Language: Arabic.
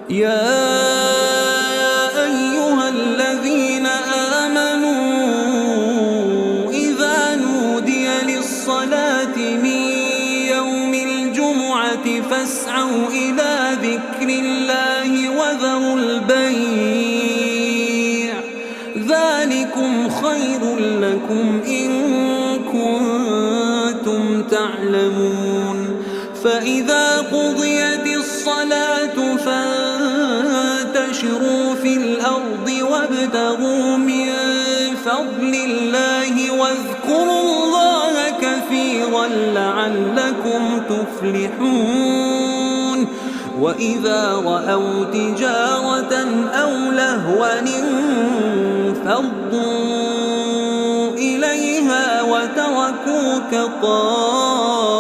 يا أيها الذين آمنوا إذا نودي للصلاة من يوم الجمعة فاسعوا إلى ذكر الله وذروا البيع ذلكم خير لكم إن كنتم تعلمون فإذا قضيت الصلاة فانتشروا في الأرض وابتغوا من فضل الله واذكروا الله كثيرا لعلكم تفلحون وإذا رأوا تجارة أو لهوا انفضوا إليها وتركوك قائما